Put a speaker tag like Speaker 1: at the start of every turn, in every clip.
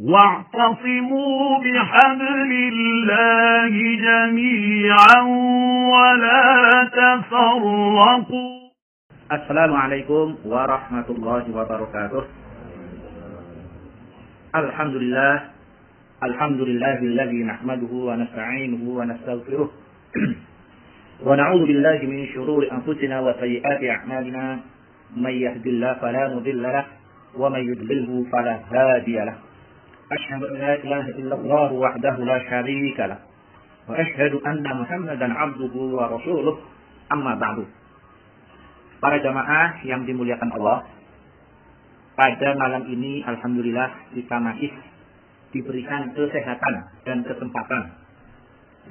Speaker 1: واعتصموا بحبل الله جميعا ولا تفرقوا.
Speaker 2: Assalamualaikum warahmatullahi wabarakatuh. Alhamdulillahilladzi nahmaduhu wa nasta'inuhu wa nastaghfiruh. Wa na'udzu billahi min shururi anfusina wa sayyiati a'malina. May yahdihillahu fala mudilla lahu wa may yudlilhu fala hadiya lahu. Asyhadu an la ilaha illallah wahdahu la syarika lahu wa asyhadu anna Muhammadan 'abduhu wa rasuluh. Amma ba'du. Para jamaah yang dimuliakan Allah, pada malam ini alhamdulillah kita masih diberikan kesehatan dan kesempatan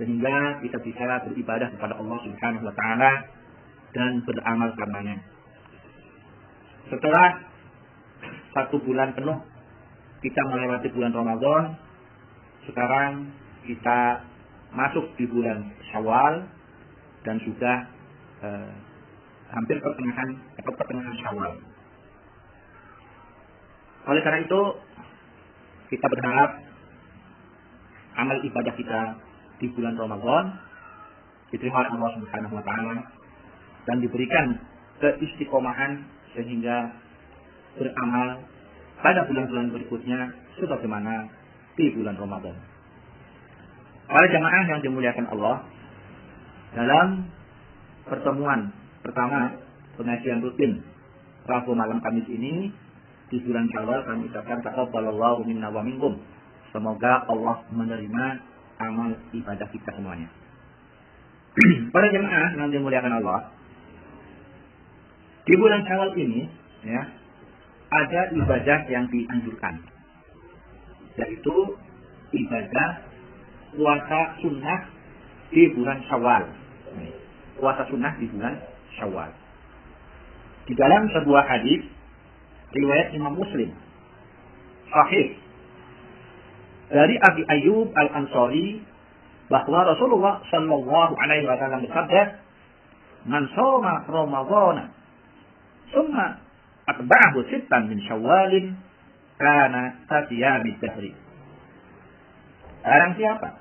Speaker 2: sehingga kita bisa beribadah kepada Allah Subhanahu wa taala dan beramal karenanya. Setelah 1 bulan penuh kita melewati bulan Ramadan, sekarang kita masuk di bulan Syawal dan sudah hampir pertengahan Syawal. Oleh karena itu kita berharap amal ibadah kita di bulan Ramadan diterima oleh Allah Subhanahu wa taala dan diberikan keistiqomahan sehingga beramal pada bulan-bulan berikutnya sebagaimana di bulan Ramadan. Para jamaah yang dimuliakan Allah, dalam pertemuan pertama pengajian rutin Rabu malam Kamis ini di bulan Syawal kami ucapkan taqabbalallahu minna wa minkum. Semoga Allah menerima amal ibadah kita semuanya. Para jemaah yang dimuliakan Allah, di bulan Syawal ini ya ada ibadah yang dianjurkan, yaitu ibadah puasa sunnah di bulan Syawal. Puasa sunnah di bulan Syawal. Di dalam sebuah hadis riwayat Imam Muslim sahih dari Abi Ayyub Al-Ansari bahwa Rasulullah sallallahu alaihi wasallam bersabda, "Man shoma Ramadhana tsumma atba'ahu sittan min Syawalin kana kasiyamid dahri." Barang siapa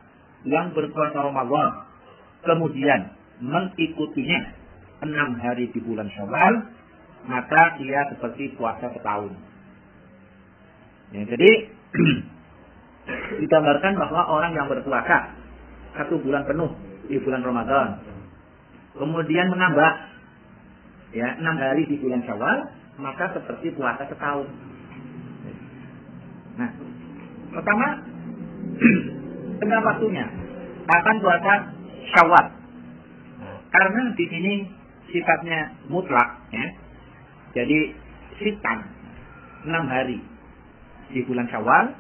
Speaker 2: yang berpuasa Ramadan kemudian mengikutinya 6 hari di bulan Syawal, maka ia seperti puasa setahun. Ya, jadi digambarkan bahwa orang yang berpuasa 1 bulan penuh di bulan Ramadan, kemudian menambah 6 hari di bulan Syawal, maka seperti puasa setahun. Nah, pertama tengah waktunya akan puasa Syawal, karena di sini sifatnya mutlak, ya. Jadi sitan 6 hari di bulan Syawal,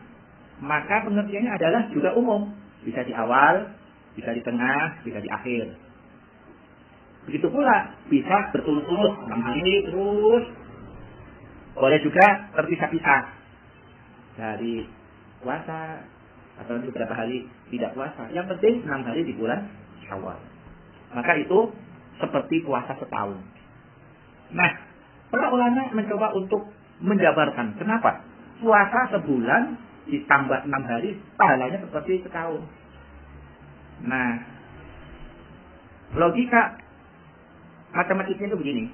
Speaker 2: maka pengertiannya adalah juga umum, bisa di awal, bisa di tengah, bisa di akhir. Begitu pula bisa berturut-turut 6 hari terus, boleh juga terpisah-pisah dari puasa atau beberapa hari tidak puasa. Yang penting 6 hari di bulan Syawal. Maka itu seperti puasa setahun. Nah, para ulama mencoba untuk menjabarkan kenapa puasa sebulan ditambah 6 hari pahalanya seperti setahun. Nah, logika matematiknya itu begini.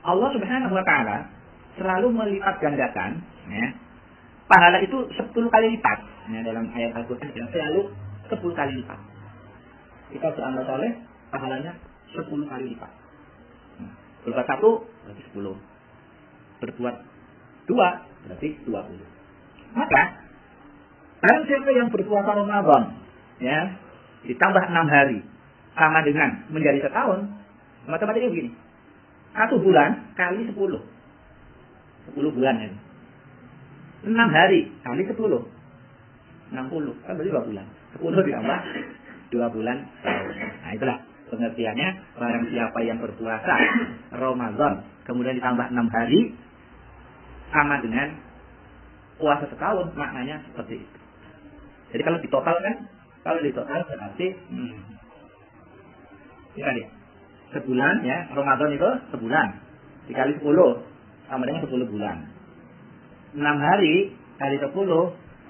Speaker 2: Allah Subhanahu wa taala selalu melipat gandakan, ya, pahala itu 10 kali lipat. Ya, dalam ayat Al-Qur'an selalu 10 kali lipat. Kita beramal saleh, pahalanya 10 kali lipat. Berbuat 1 berarti 10. Berbuat 2 berarti 20. Maka barang siapa yang berpuasa Ramadan, ya, ditambah 6 hari sama dengan menjadi setahun, matematikanya begini. 1 bulan kali 10. 10 bulan ya. 6 hari kali 10. 60. Kan berarti 2 bulan. 10 ditambah 2 bulan. Nah, itulah pengertiannya. Barang siapa yang berpuasa Ramadan kemudian ditambah 6 hari sama dengan puasa setahun, maknanya seperti itu. Jadi kalau ditotalkan berarti ya, sebulan ya, Ramadan itu sebulan dikali 10 sama dengan 10 bulan. 6 hari kali 10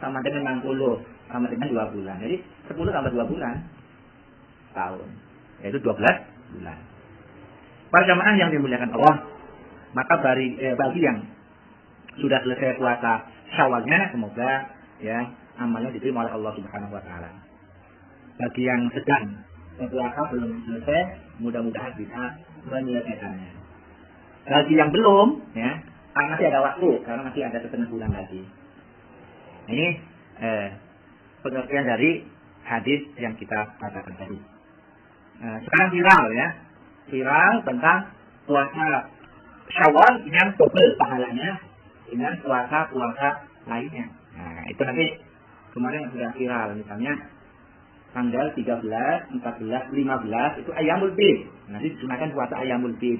Speaker 2: sama dengan 60 sama dengan 2 bulan. Jadi 10 tambah 2 bulan tahun, yaitu 12 bulan. Para jamaah yang dimuliakan Allah, maka bagi yang sudah selesai puasa Syawalnya, semoga ya amalnya diterima oleh Allah Subhanahu wa taala. Bagi yang sedang puasa belum selesai, mudah-mudahan bisa menyelesaikannya. Bagi yang belum, ya, masih ada waktu karena masih ada setengah bulan lagi. Ini pengertian dari hadis yang kita katakan tadi. Sekarang viral tentang puasa Syawal yang double pahalanya dengan puasa lainnya. Nah, itu nanti kemarin sudah viral, misalnya tanggal 13, 14, 15 itu Ayyamul Bid. Nanti digunakan puasa Ayyamul Bid.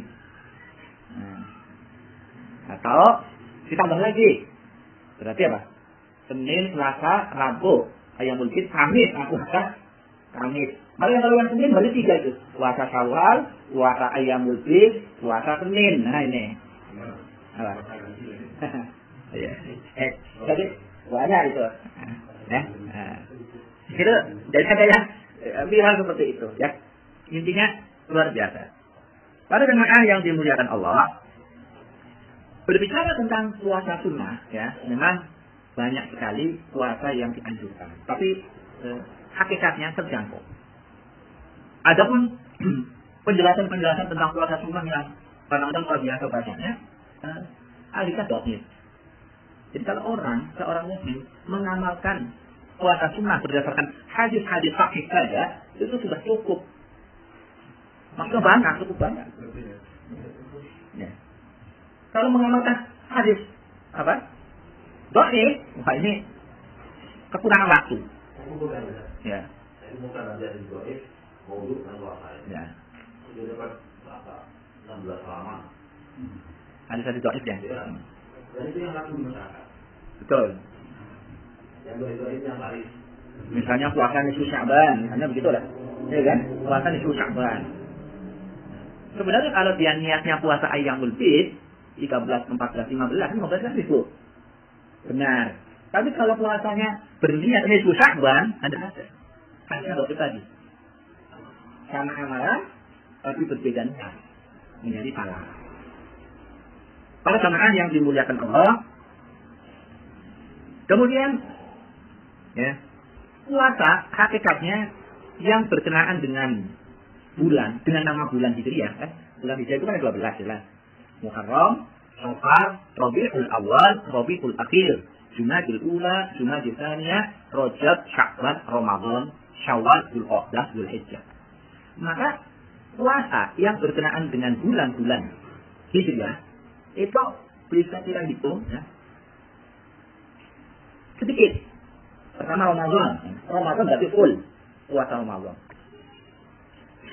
Speaker 2: Nah, atau ditambah lagi. Berarti apa? Senin, Selasa, Rabu, Ayyamul Bid, Kamis, puasa Kamis. Maka kalau yang Senin baru 3 itu. Puasa Syawal, puasa Ayyamul Bid, puasa Senin. Nah ini. Apa? Jadi banyak itu. Itu jadi ada yang viral seperti itu. Ya, intinya luar biasa. Para jemaah yang dimuliakan Allah, berbicara tentang puasa sunnah, ya, memang banyak sekali puasa yang dianjurkan. Tapi hakikatnya terjangkau. Adapun penjelasan tentang puasa sunnah yang kadang-kadang luar biasa banyaknya, alihkan dhaif. Jadi kalau seorang muslim mengamalkan puasa sunnah berdasarkan hadis-hadis sahih saja, itu sudah cukup. Maksudnya cukup banyak. Ya. Kalau mengamalkan hadis dhaif, wah ini kekurangan waktu. Ya.
Speaker 3: Bukan ada di dhaif, maudhu dan puasa.
Speaker 2: Ya.
Speaker 3: Sudah dapat 16 halaman.
Speaker 2: Hadis-hadis dhaif ya.
Speaker 3: Dan itu yang laku di masyarakat.
Speaker 2: Betul.
Speaker 3: Yang dhaif yang laris.
Speaker 2: Misalnya puasa nisfu Sya'ban, misalnya begitu lah. Ya kan? Puasa nisfu Sya'ban. Sebenarnya kalau dia niatnya puasa Ayyamul Bid 13, 14, 15 kan nisfu. Benar. Tapi kalau puasanya berniat nisfu Sya'ban, ada waktu tadi. Sama amalan, tapi berbeda niat. Menjadi salah. Para jamaah yang dimuliakan Allah, kemudian ya, puasa hakikatnya yang berkenaan dengan bulan, dengan nama bulan Hijriah, kan? Bulan Hijriah itu kan 12 jelas. Muharram, Safar, Rabiul Awal, Rabiul Akhir, Jumadil Ula, Jumadil Tsaniyah, Rajab, Sya'ban, Ramadan, Syawal, Dzulqa'dah, Dzulhijjah. Maka puasa yang berkenaan dengan bulan-bulan Hijriah itu bisa kita hitung ya, sedikit. Pertama Ramadan berarti full puasa Ramadan.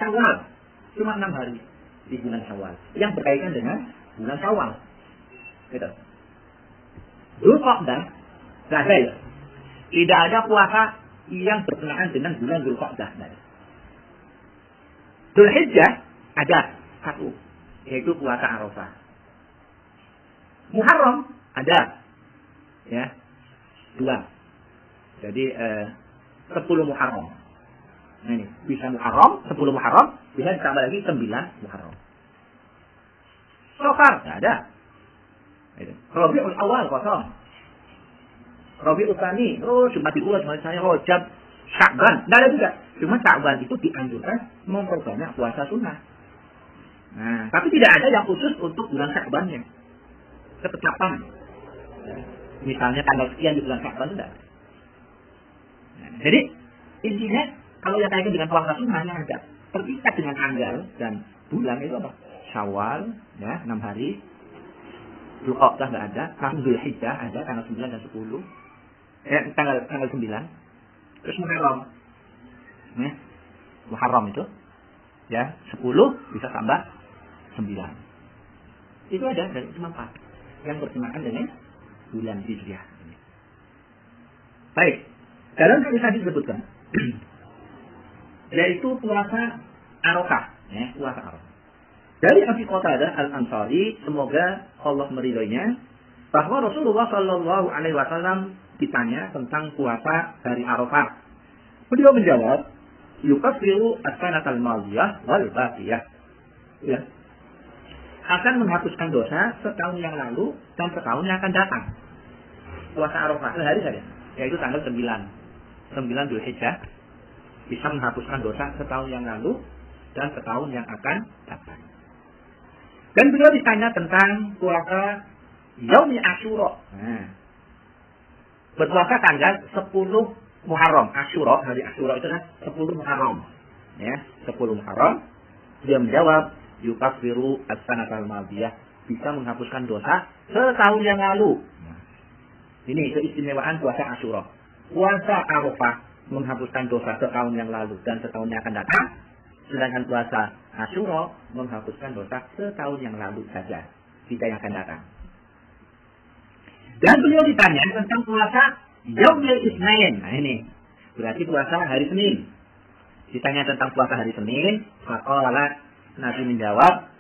Speaker 2: Syawal cuma 6 hari di bulan Syawal yang berkaitan dengan bulan Syawal. Gitu. Dzulqa'dah enggak ada ya. Tidak ada puasa yang berkenaan dengan bulan Dzulqa'dah. Dzulhijjah ada 1, yaitu puasa Arafah. Muharram ada ya 2. Jadi 10 Muharram. Nah ini bisa Muharram, 10 Muharram, bisa ditambah lagi 9 Muharram. Safar nggak ada. Rabiul Awal kosong. Rabiul Tsani, Jumadil Ula, Jumadil Tsaniyah, Rajab, Sya'ban, nggak ada juga. Cuma Sya'ban itu dianjurkan memperbanyak puasa sunnah. Nah, tapi tidak ada yang khusus untuk bulan Sya'bannya. Ketetapan. Misalnya tanggal sekian di bulan Sya'ban tidak. Nah, jadi intinya kalau yang kaitan dengan puasa sunnahnya ada terikat dengan tanggal dan bulan itu apa? Syawal ya 6 hari. Dzulqa'dah nggak ada, langsung Dzulhijjah ada tanggal 9 dan 10. Tanggal 9. Terus Muharram. Nah, Muharram itu ya 10 bisa tambah 9. Itu ada dari cuma 4 yang berkenaan dengan bulan Hijriah. Baik, dalam hadis tadi disebutkan yaitu puasa Arafah, ya, puasa Arafah. Dari Abi Qatadah Al-Ansari, semoga Allah meridhoinya, bahwa Rasulullah Shallallahu Alaihi Wasallam ditanya tentang puasa hari Arafah. Beliau menjawab, yukaffiru as-sanatal madiyah wal baqiyah. Ya. Akan menghapuskan dosa setahun yang lalu dan setahun yang akan datang. Puasa Arafah sehari saja, yaitu tanggal 9 Dzulhijjah, bisa menghapuskan dosa setahun yang lalu dan setahun yang akan datang. Dan beliau ditanya tentang puasa Yaumi Asyura. Nah, berpuasa tanggal 10 Muharram. Asyura, hari Asyura itu kan 10 Muharram. Ya, 10 Muharram. Dia menjawab, yukaffiru as-sanatal madiyah, bisa menghapuskan dosa setahun yang lalu. Nah, ini keistimewaan puasa Asyura. Puasa Arafah menghapuskan dosa setahun yang lalu dan setahun yang akan datang. Sedangkan puasa Asyura menghapuskan dosa setahun yang lalu saja, tidak yang akan datang. Dan beliau ditanya tentang puasa Yaumil Isnain. Nah ini, berarti puasa hari Senin. Ditanya tentang puasa hari Senin, faqala, Nabi menjawab,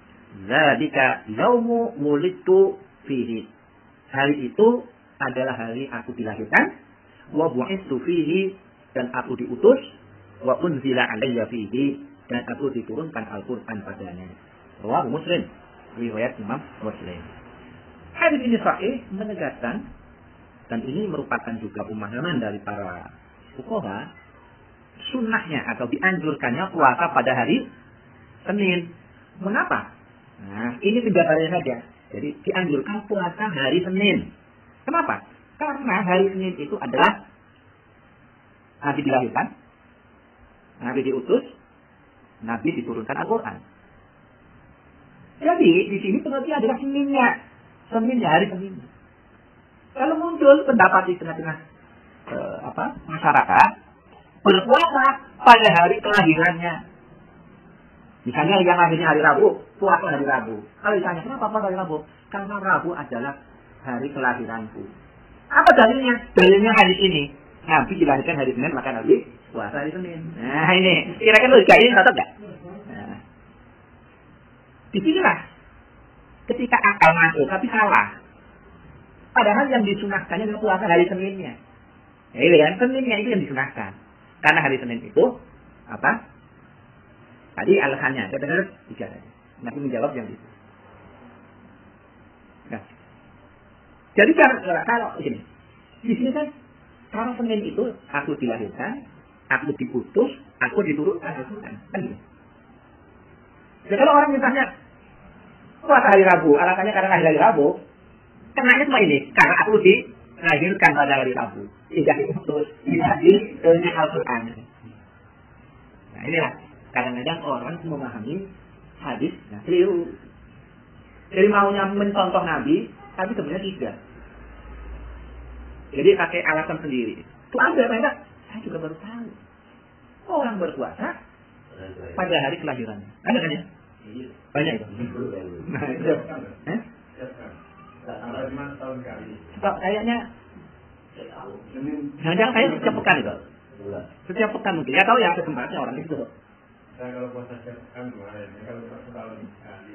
Speaker 2: dzalika yaumu wulidtu fihi. Hari itu adalah hari aku dilahirkan, wa bu'itsu fihi, dan aku diutus, wa unzila alayya fihi, dan aku diturunkan Al-Quran padanya. Rawahu Muslim, riwayat Imam Muslim. Hadis ini sahih menegaskan, dan ini merupakan juga pemahaman dari para fuqaha, sunnahnya atau dianjurkannya puasa pada hari Senin. Mengapa? Nah, ini penjelasannya saja. Jadi dianjurkan puasa hari Senin. Kenapa? Karena hari Senin itu adalah Nabi dilahirkan, Nabi diutus, Nabi diturunkan Al-Quran. Jadi di sini pengertian adalah Seninnya, hari Senin. Kalau muncul pendapat di tengah-tengah masyarakat berpuasa pada hari kelahirannya, misalnya yang lahirnya hari Rabu, puasa hari Rabu. Kalau ditanya kenapa puasa hari Rabu? Karena Rabu adalah hari kelahiranku. Apa dalilnya? Dalilnya hadis ini. Nabi dilahirkan hari Senin, maka Nabi puasa hari Senin. Nah ini, kira-kira logika ini cocok nggak? Nah, disinilah ketika akal masuk, tapi salah. Padahal yang disunahkannya adalah puasa hari Seninnya. Ya ini kan, Seninnya itu yang disunahkan. Karena hari Senin itu apa? Tadi alasannya, saya dengar tiga saja. Nabi menjawab yang itu. Nah, jadi kalau ini, di sini kan, karena Senin itu aku dilahirkan, aku diputus, aku diturunkan Al-Quran. Kan gitu. Jadi kalau orang misalnya puasa hari Rabu, alasannya karena hari Rabu, kenanya cuma ini, karena aku dilahirkan pada hari Rabu, tidak diputus, tidak diturunkan Al-Quran. Nah inilah kadang-kadang orang memahami hadis, nah keliru. Jadi maunya mencontoh Nabi, tapi sebenarnya tidak. Jadi pakai alasan sendiri. Itu ada ternyata, saya juga baru tahu. Orang berpuasa pada hari kelahirannya. Ada kan ya? Banyak itu. Nah, itu. Kayaknya jangan saya setiap pekan itu. Setiap pekan mungkin. Ya tahu ya kesempatnya orang itu.
Speaker 4: Saya kalau puasa setiap pekan kemarin, kalau setahun sekali.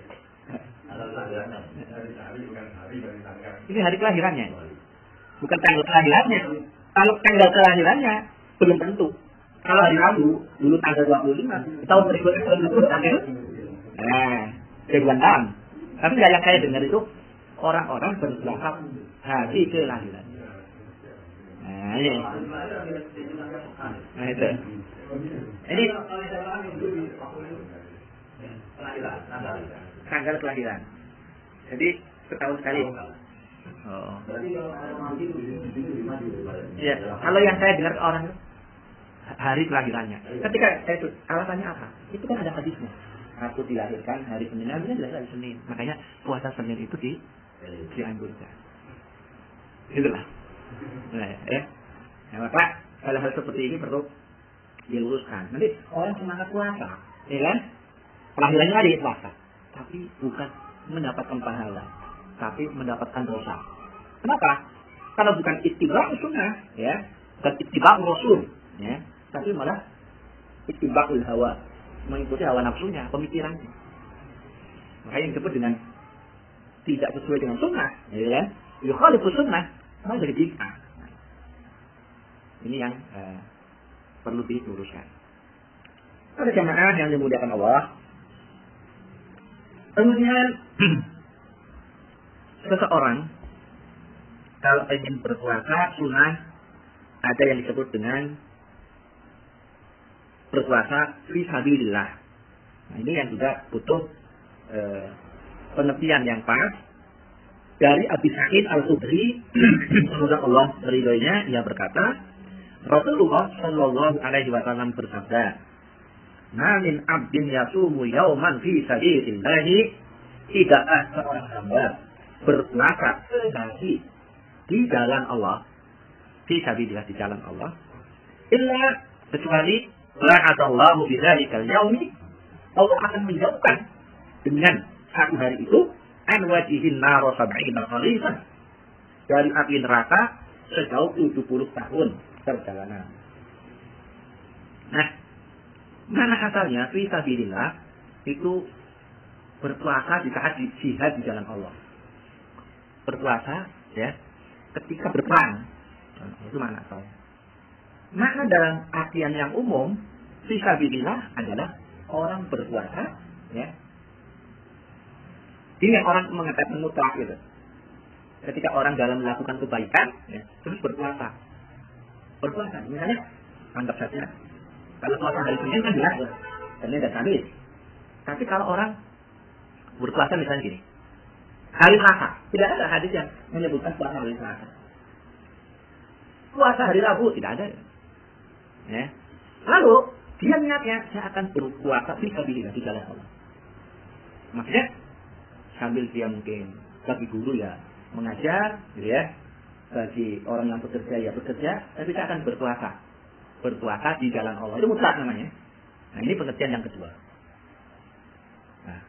Speaker 4: Hari bukan hari dari tanggal.
Speaker 2: Ini hari kelahirannya. Bukan tanggal kelahirannya. Kalau tanggal kelahirannya belum tentu. Kalau hari Rabu dulu tanggal 25, tahun berikutnya tanggal ribuan tahun. Tapi yang saya dengar itu orang-orang berpuasa hari kelahiran. Nah ini. Nah itu. Ini tanggal kelahiran. Jadi setahun sekali. Oh. Ya, kalau yang saya dengar ke orang itu hari kelahirannya. Ketika saya itu alasannya apa? Itu kan ada hadisnya. Aku dilahirkan hari Senin, Nabi dilahirkan hari Senin. Makanya puasa Senin itu dianjurkan. Itulah. Nah, ya. Nah, maka hal-hal seperti ini perlu diluruskan. Nanti orang semangat puasa, ya kan? Kelahirannya hari puasa, tapi bukan mendapatkan pahala, tapi mendapatkan dosa. Kenapa? Karena bukan ittiba' sunnah, ya, bukan ittiba' rasul, ya, tapi malah ittiba'ul hawa, mengikuti hawa nafsunya, pemikirannya. Makanya yang disebut dengan tidak sesuai dengan sunnah, ya kan? yukhalifu sunnah, malah jadi bid'ah. Ini yang perlu diluruskan. Pada jamaah yang dimuliakan Allah, kemudian seseorang kalau ingin berpuasa sunnah, ada yang disebut dengan berpuasa fi sabilillah. Nah, ini yang juga butuh pengertian yang pas. Dari Abi Sa'id Al-Khudri, semoga Allah meridhoinya, ia berkata, Rasulullah Shallallahu Alaihi Wasallam bersabda, "Ma min abdin yasumu yauman fi sabilillahi, tidaklah seorang hamba berpuasa sehari di jalan Allah, fi sabilillah, di jalan Allah, illa kecuali la'adallahu bidzalikal yaumi, Allah akan menjauhkan dengan satu hari itu an wajihin naro sab'ina khalifah, dari api neraka sejauh 70 tahun perjalanan." Nah, mana asalnya fi sabilillah itu berpuasa di saat jihad di jalan Allah. Berpuasa ya ketika berperang. Itu mana asalnya. Maka dalam artian yang umum fi sabilillah adalah orang berpuasa ya. Ini yang orang mengatakan mutlak gitu. Ketika orang dalam melakukan kebaikan, ya, terus berpuasa. Berpuasa, misalnya, anggap saja, kalau puasa hari Senin kan jelas, Senin dan Kamis. Tapi kalau orang berpuasa misalnya gini, hari Selasa, tidak ada hadis yang menyebutkan puasa hari Selasa. Puasa hari Rabu, tidak ada. Ya. Lalu, dia niatnya, saya akan berpuasa di jalan Allah. Maksudnya, sambil dia mungkin bagi guru ya mengajar, gitu ya. Bagi orang yang bekerja ya bekerja, tapi kita akan berpuasa. Berpuasa di jalan Allah. Itu mutlak namanya. Nah, ini pengertian yang kedua. Nah,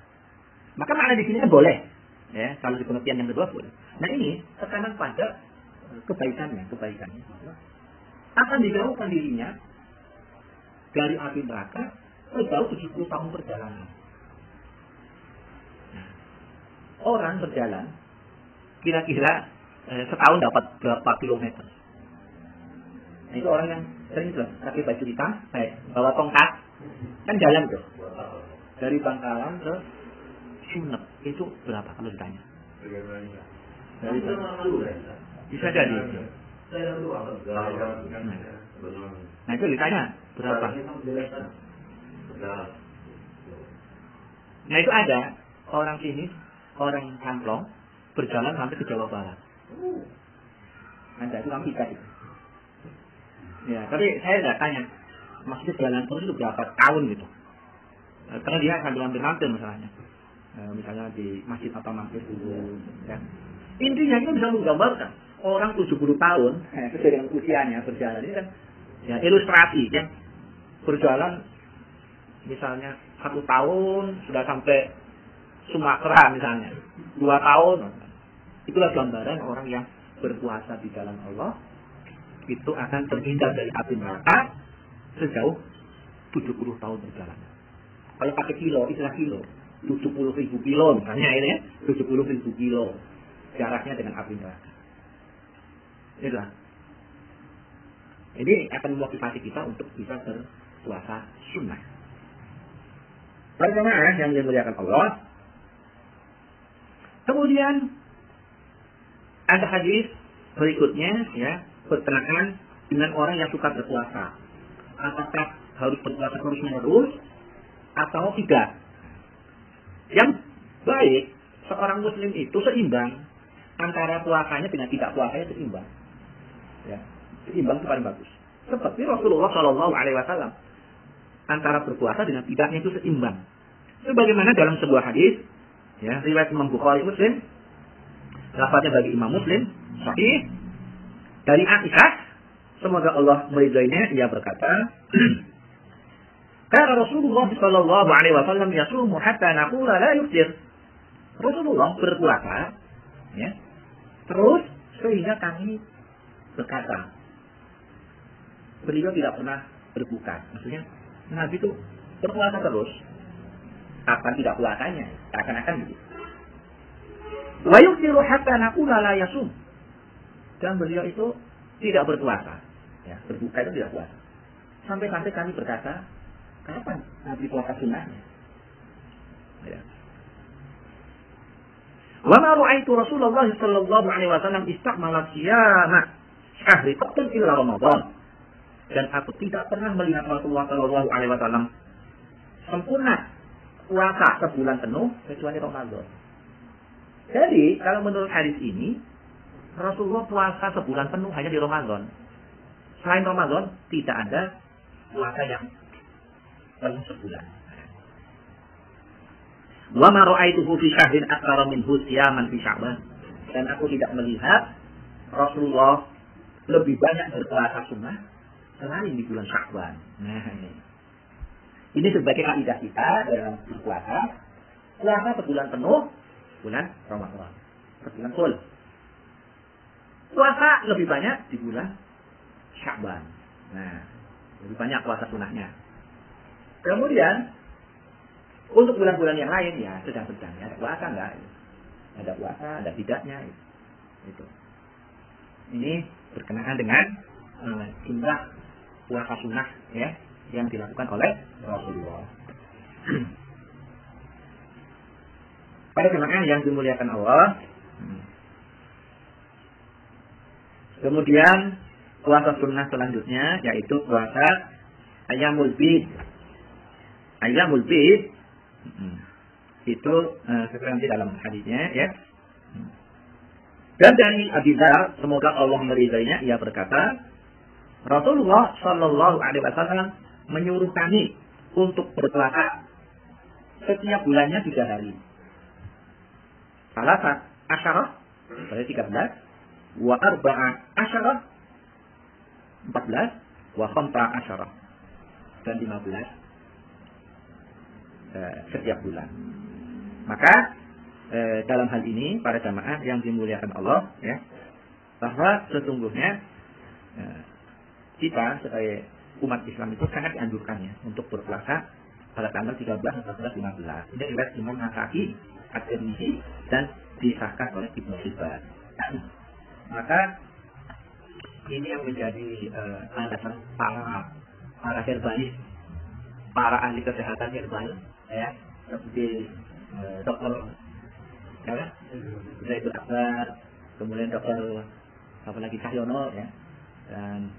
Speaker 2: maka makna di sini kan boleh. Ya, kalau di pengertian yang kedua boleh. Nah, ini tekanan pada kebaikannya. Akan dijauhkan dirinya dari api neraka sejauh 70 tahun perjalanan. Orang berjalan kira-kira setahun dapat berapa kilometer. Nah, itu orang yang sering tuh pakai baju hitam, bawa tongkat, kan jalan tuh dari Bangkalan ke Sumenep. Itu berapa kalau ditanya? Dari bisa jadi. Nah, itu ditanya berapa? Nah, itu ada orang sini, orang Kamplong berjalan sampai ke Jawa Barat. Ada itu orang kita itu. Ya, tapi saya tidak tanya, maksudnya jalan terus itu berapa tahun gitu. Karena dia sambil hampir masalahnya. Misalnya di masjid apa mampir dulu. Ya. Intinya itu bisa menggambarkan orang 70 tahun, sesuai dengan usianya berjalan ini kan, ya ilustrasi ya. Berjalan misalnya 1 tahun sudah sampai Sumatera misalnya, 2 tahun, itulah gambaran orang yang berpuasa di jalan Allah itu akan terhindar dari api neraka sejauh 70 tahun perjalanan. Kalau pakai kilo, istilah kilo, 70.000 kilo misalnya ini ya, 70.000 kilo jaraknya dengan api neraka. Itulah. Ini akan memotivasi kita untuk bisa berpuasa sunnah. Para jemaah yang dimuliakan Allah. Kemudian ada hadis berikutnya ya, berkenaan dengan orang yang suka berpuasa. Apakah harus berpuasa terus-menerus atau tidak? Yang baik seorang muslim itu seimbang antara puasanya dengan tidak puasanya, seimbang. Ya, seimbang itu paling bagus. Seperti Rasulullah Shallallahu Alaihi Wasallam antara berpuasa dengan tidaknya itu seimbang. Sebagaimana dalam sebuah hadis, ya, riwayat Imam Bukhari Muslim, lafaznya bagi Imam Muslim, sahih, dari Aisyah, semoga Allah meridainya, ia berkata, karena Rasulullah Shallallahu Alaihi Wasallam yasumu hatta naqula la yuftir. Rasulullah berpuasa, ya, terus sehingga kami berkata, beliau tidak pernah berbuka. Maksudnya Nabi itu berpuasa terus. Kapan tidak puasanya? Akan-akan gitu. Wa yuftiru hatta naqula la yasum. dan beliau itu tidak berpuasa. Ya, berbuka itu tidak puasa. Sampai-sampai kami berkata, kapan Nabi puasa sunnahnya? Ya. Wa ma ra'aitu Rasulullah sallallahu alaihi wasallam istakmala siyama syahri qatl illa Ramadan. Dan aku tidak pernah melihat Rasulullah sallallahu alaihi wasallam sempurna puasa sebulan penuh kecuali Ramadan. Jadi, kalau menurut hadis ini, Rasulullah puasa sebulan penuh hanya di Ramadan. Selain Ramadan, tidak ada puasa yang penuh sebulan. Wa ma ra'aituhu fi syahrin aktsara minhu siyaman fi Sya'ban. Dan aku tidak melihat Rasulullah lebih banyak berpuasa sunnah selain di bulan Sya'ban. Nah, ini sebagai kaidah kita dalam berpuasa. Puasa sebulan penuh, bulan Ramadan. Sebulan full. Puasa lebih banyak di bulan Sya'ban. Nah, lebih banyak puasa sunnahnya. Kemudian untuk bulan-bulan yang lain ya sedang-sedang ya, ada puasa enggak? Ada puasa, ada tidaknya itu. Ini berkenaan dengan jumlah puasa sunnah ya yang dilakukan oleh Rasulullah. Pada jemaah yang dimuliakan Allah. Kemudian puasa sunnah selanjutnya yaitu puasa Ayyamul Bid. Ayyamul Bid itu seperti dalam hadisnya ya. Dan dari Abi Dzar, semoga Allah meridainya, ia berkata, Rasulullah Shallallahu Alaihi Wasallam menyuruh kami untuk berpuasa setiap bulannya 3 hari. Salasat asyarah berarti 13, wa arba'a asyarah 14, wa khamsa asyarah dan 15 setiap bulan. Maka dalam hal ini para jamaah yang dimuliakan Allah ya, bahwa sesungguhnya kita sebagai umat Islam itu sangat dianjurkannya untuk berpuasa pada tanggal 13, 14, 15. Ini riwayat Imam Nasa'i At-Tirmidzi dan disahkan oleh Ibnu Hibban. Maka ini yang menjadi alasan para herbalis, para ahli kesehatan herbal ya, seperti dokter ya, Zaidul Akbar, kemudian dokter apa lagi Cahyono ya, dan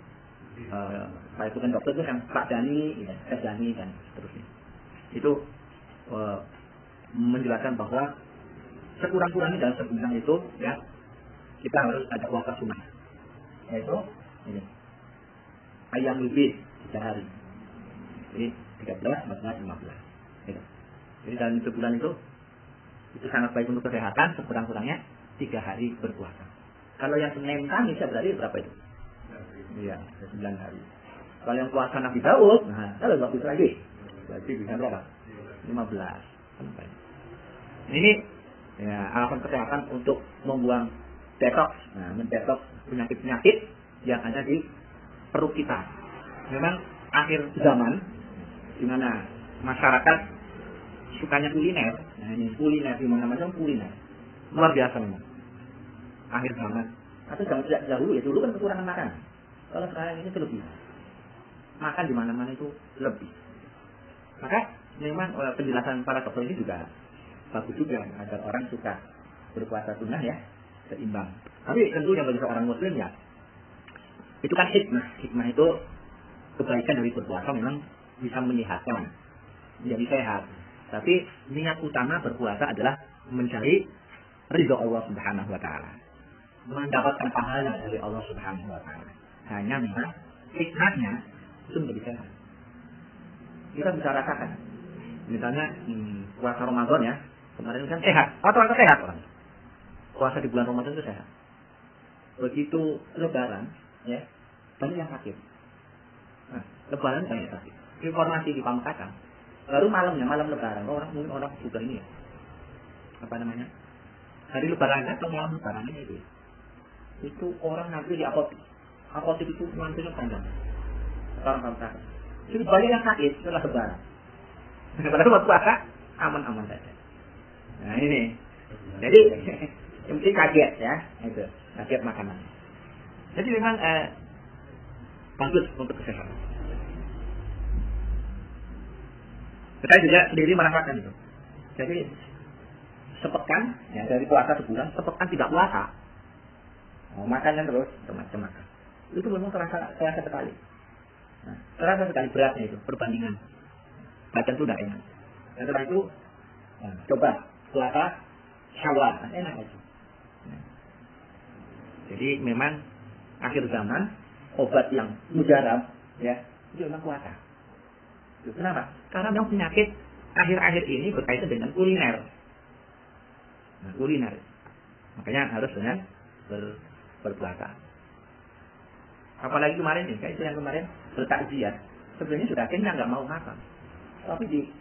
Speaker 2: saya itu kan dokter itu kan Pak Dani, ya, Dani dan seterusnya. Itu menjelaskan bahwa sekurang-kurangnya dalam sebulan itu ya kita harus ada puasa sunnah, yaitu ini ayam lebih 3 hari, jadi 13, 14, 15. Gitu. Jadi dalam sebulan itu sangat baik untuk kesehatan, sekurang-kurangnya 3 hari berpuasa. Kalau yang Senin Kamis berarti berapa itu? Iya, 9 hari. Kalau yang puasa Nabi Daud, nah, kalau bagus lagi, berarti bisa berapa? 15. Ini ya, alasan kesehatan untuk membuang detox, nah, mendetoks penyakit-penyakit yang ada di perut kita. Memang akhir zaman, di mana masyarakat sukanya kuliner, nah ini kuliner di mana-mana kuliner, luar biasa memang. Akhir zaman, atau zaman sejak dahulu ya, dulu kan kekurangan makan. Kalau sekarang ini lebih, makan di mana-mana itu lebih. Maka memang penjelasan para dokter ini juga bagus juga agar orang suka berpuasa sunnah ya, seimbang. Tapi tentunya bagi seorang muslim ya, itu kan hikmah. Hikmah itu kebaikan dari berpuasa memang bisa menyehatkan, menjadi sehat. Tapi niat utama berpuasa adalah mencari ridho Allah Subhanahu wa taala, mendapatkan pahala dari Allah Subhanahu wa taala. Hanya memang hikmahnya itu menjadi sehat. Kita bisa rasakan. Misalnya puasa Ramadan ya, kemarin kan sehat, atau sehat orang. Puasa di bulan Ramadan itu sehat. Begitu Lebaran, ya banyak yang sakit. Nah, Lebaran banyak yang sakit. Informasi di Pamekasan, baru malamnya, malam Lebaran, mungkin orang juga ini ya, apa namanya, hari Lebaran atau malam Lebaran itu orang nanti di apotek itu mantunya panjang. Orang Pamekasan. Jadi banyak yang sakit setelah Lebaran. Padahal buat puasa aman-aman saja. Nah ini, jadi yang penting kaget ya, itu kaget makanan. Jadi memang bagus untuk kesehatan. Saya juga sendiri merasakan itu. Jadi sepekan, ya dari puasa sebulan, sepekan tidak puasa. Makannya terus, macam-macam. Itu memang terasa sekali. Nah, terasa sekali beratnya itu, perbandingan. Badan itu tidak enak. Dan setelah itu, coba puasa Syawal, enak aja. Nah, jadi memang akhir zaman, obat yang mujarab, ya, itu memang puasa. Kenapa? Karena memang penyakit akhir-akhir ini berkaitan dengan kuliner. Nah, kuliner. Makanya harus dengan berpuasa. Apalagi kemarin nih, kayak itu yang kemarin bertakziah. Sebenarnya sudah kenyang, nggak mau makan. Tapi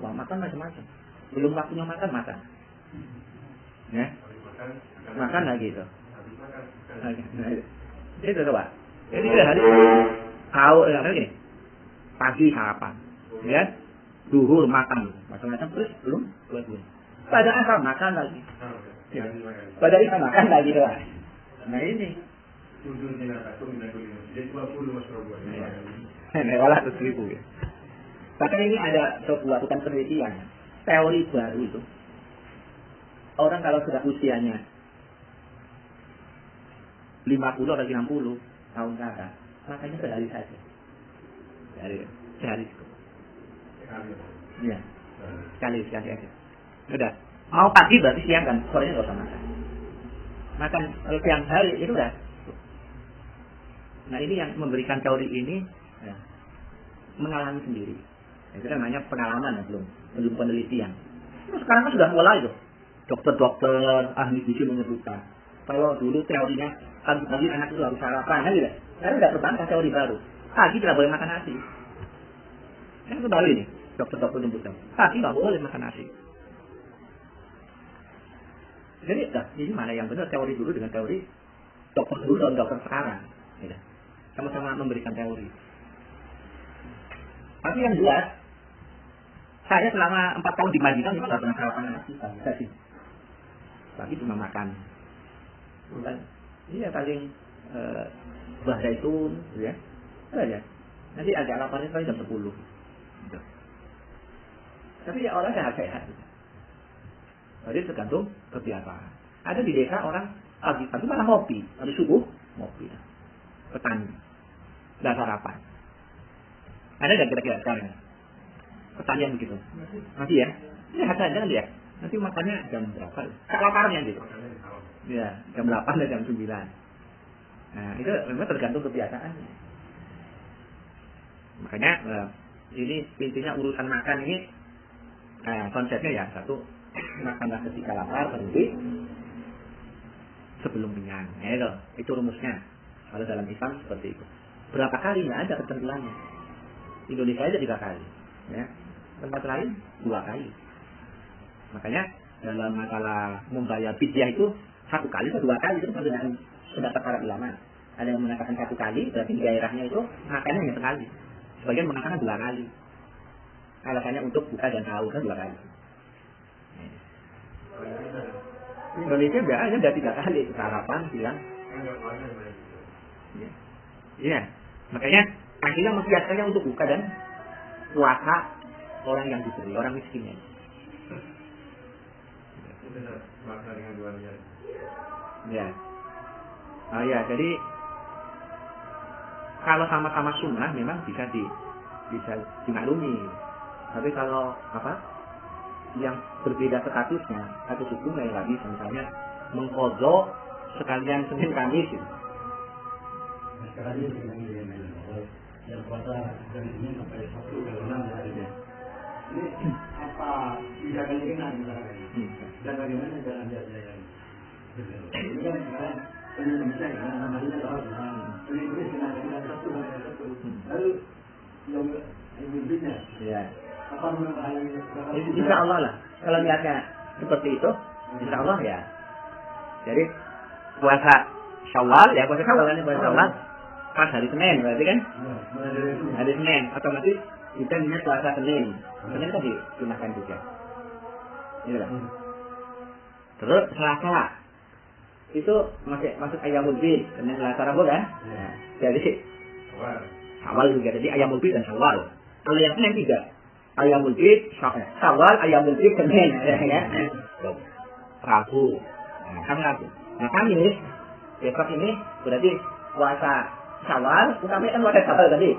Speaker 2: makan macam-macam. Belum waktunya makan. Ya? Makan lagi itu. Itu coba. Jadi hari tahu gini. Pagi sarapan, ya, duhur makan, macam-macam terus belum. Pada asar makan lagi, pada isya makan lagi doang. Nah ini. Walah 1.000 ya. Bahkan ini ada sebuah bukan penelitian, teori baru itu. Orang kalau sudah usianya 50 atau 60 tahun ke atas, makanya sehari saja. Sehari cukup. Iya. Sekali aja. Sudah. Mau pagi berarti siang kan, sorenya nggak usah makan. Makan kalau siang hari itu udah. Nah ini yang memberikan teori ini ya, mengalami sendiri. Itu namanya pengalaman ya, belum penelitian. Terus sekarang kan sudah mulai tuh. Dokter-dokter ahli gizi menyebutkan kalau dulu teorinya pagi-pagi anak itu harus sarapan, kan gitu. Sekarang tidak berbantah teori baru. Pagi tidak boleh makan nasi. Kan itu baru ini, dokter-dokter menyebutkan. Pagi tidak boleh makan nasi. Jadi, ini mana yang benar teori dulu dengan teori dokter dulu dan dokter sekarang. Gitu. Sama-sama memberikan teori. Tapi yang jelas, saya selama 4 tahun di Madinah memang tidak pernah sarapan nasi. Pagi cuma makan. Dan iya paling buah zaitun, ya. Saja. Nanti agak laparnya paling jam 10. Gitu. Tapi ya orang sehat-sehat. Jadi tergantung kebiasaan. Ada di desa orang pagi-pagi malah ngopi, habis subuh ngopi. Petani. Dan sarapan. Ada nggak kira-kira sekarang? Pertanyaan begitu. Masih ya? Sehat saja kan dia. Nanti makannya jam berapa? Laparnya gitu. Ya, jam 8 dan jam 9. Nah, itu memang tergantung kebiasaannya. Makanya ini intinya urusan makan ini konsepnya ya satu, makanlah ketika lapar, berhenti sebelum kenyang. Ya, itu rumusnya. Kalau dalam Islam seperti itu. Berapa kali nggak ada ketentuannya. Indonesia aja 3 kali, ya. Tempat lain 2 kali. Makanya dalam masalah membayar fidyah itu 1 kali atau 2 kali itu perbedaan pendapat para ulama. Ada yang mengatakan 1 kali, berarti di daerahnya itu makannya hanya sekali. Sebagian mengatakan 2 kali. Alasannya untuk buka dan sahur kan 2 kali. Indonesia biasanya udah 3 kali sarapan, siang. Iya. Makanya akhirnya membiasakannya untuk buka dan puasa orang yang diberi, orang miskinnya. Ya. Oh ya, jadi kalau sama-sama sunnah memang bisa dimaklumi. Tapi kalau yang berbeda statusnya atau hukumnya yang lagi, misalnya mengqadha sekalian Senin Kamis gitu.
Speaker 5: Yang puasa dari Senin sampai Sabtu kalau 6 hari ini apa bisa kemungkinan misalkan dan bagaimana jalan biasanya ini kan sekarang Indonesia kan namanya orang ini dengan Sabtu lalu yang berikutnya
Speaker 2: ya
Speaker 5: apa menurut
Speaker 2: insya Allah lah kalau niatnya seperti itu insya Allah ya. Jadi puasa Syawal ya, puasa Syawal pas hari Senin berarti kan? Hari Senin otomatis kita niat puasa Senin. Senin kan digunakan juga. Iya kan? Terus Selasa itu masuk ayamul bid, Senin Selasa Rabu kan? Nah, jadi Syawal juga, jadi ayamul bid dan Syawal. Kalau yang Senin tidak, ayamul bid, Syawal, ayamul bid, Senin, ya. Rabu, nah, Rabu. Nah Kamis, besok ini berarti puasa Syawal, kami kan puasa Syawal tadi,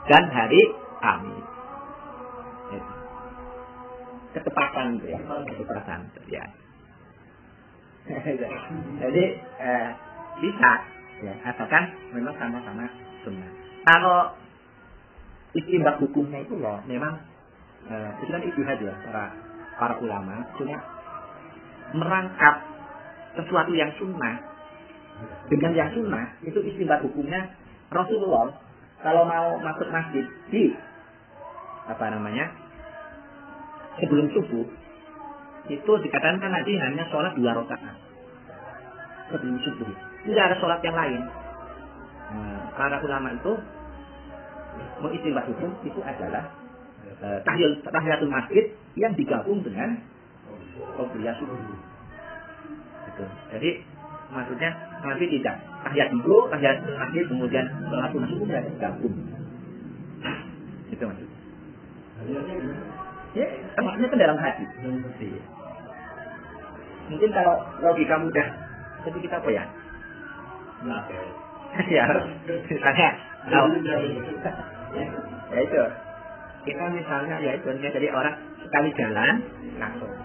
Speaker 2: dan hari Kamis. Ketepatan itu ya, ketepatan ya. Jadi bisa ya, asalkan memang sama-sama sunnah. Kalau istimbat hukumnya itu loh, memang itu kan ijtihad ya para ulama, punya merangkap sesuatu yang sunnah dengan yang sunnah itu istimbat hukumnya. Rasulullah kalau mau masuk masjid di sebelum subuh itu dikatakan kan nanti hanya sholat 2 rakaat sebelum subuh, tidak ada sholat yang lain. Para ulama itu mengistimbat hukum itu adalah tahiyatul masjid yang digabung dengan qobliyah subuh. Gitu. Jadi maksudnya nanti tidak tahiyat dulu, tahiyat masjid kemudian sholat subuh tidak digabung. Itu maksudnya. Ya, maksudnya kan dalam hati. Mungkin kalau logika mudah, jadi kita apa ya? Ya, misalnya, ya itu. Kita misalnya, ya itu jadi orang sekali jalan langsung.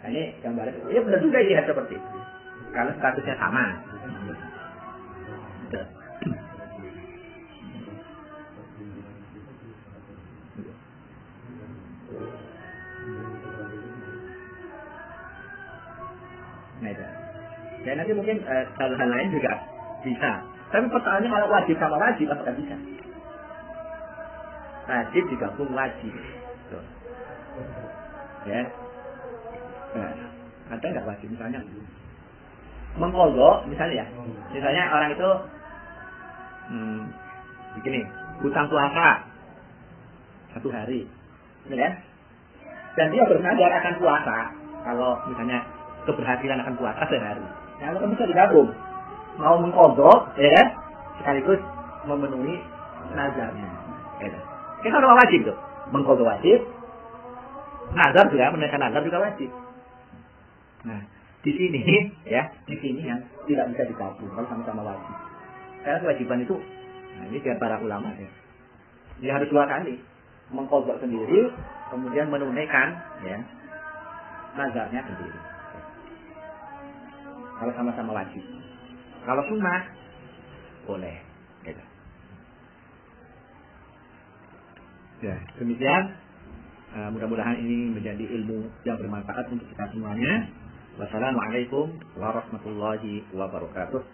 Speaker 2: Nah, ini gambarnya. Ya benar juga ya seperti itu. Kalau statusnya sama. Nah itu. Dan nanti mungkin hal-hal lain juga bisa. Tapi pertanyaannya kalau wajib sama wajib apakah bisa? Wajib digabung wajib. Tuh. Ya. Nah, ada nggak wajib misalnya? Mengqadha misalnya ya. Misalnya orang itu begini, hutang puasa 1 hari. Ya. Dan dia bernadar akan puasa kalau misalnya keberhasilan akan puasa sehari. Nah, kalau bisa digabung, mau mengqadha, ya kan, sekaligus memenuhi nazarnya. Ya. Kita harus wajib tuh, mengqadha wajib, nazar juga, menunaikan nazar juga wajib. Nah, di sini ya, di sini yang tidak bisa digabung kalau sama-sama wajib. Karena kewajiban itu, nah ini biar para ulama ya, dia harus 2 kali, mengqadha sendiri, kemudian menunaikan ya nazarnya sendiri. Kalau sama-sama wajib. Kalau sunnah boleh. Gitu. Ya, demikian. Mudah-mudahan ini menjadi ilmu yang bermanfaat untuk kita semuanya. Wassalamualaikum warahmatullahi wabarakatuh.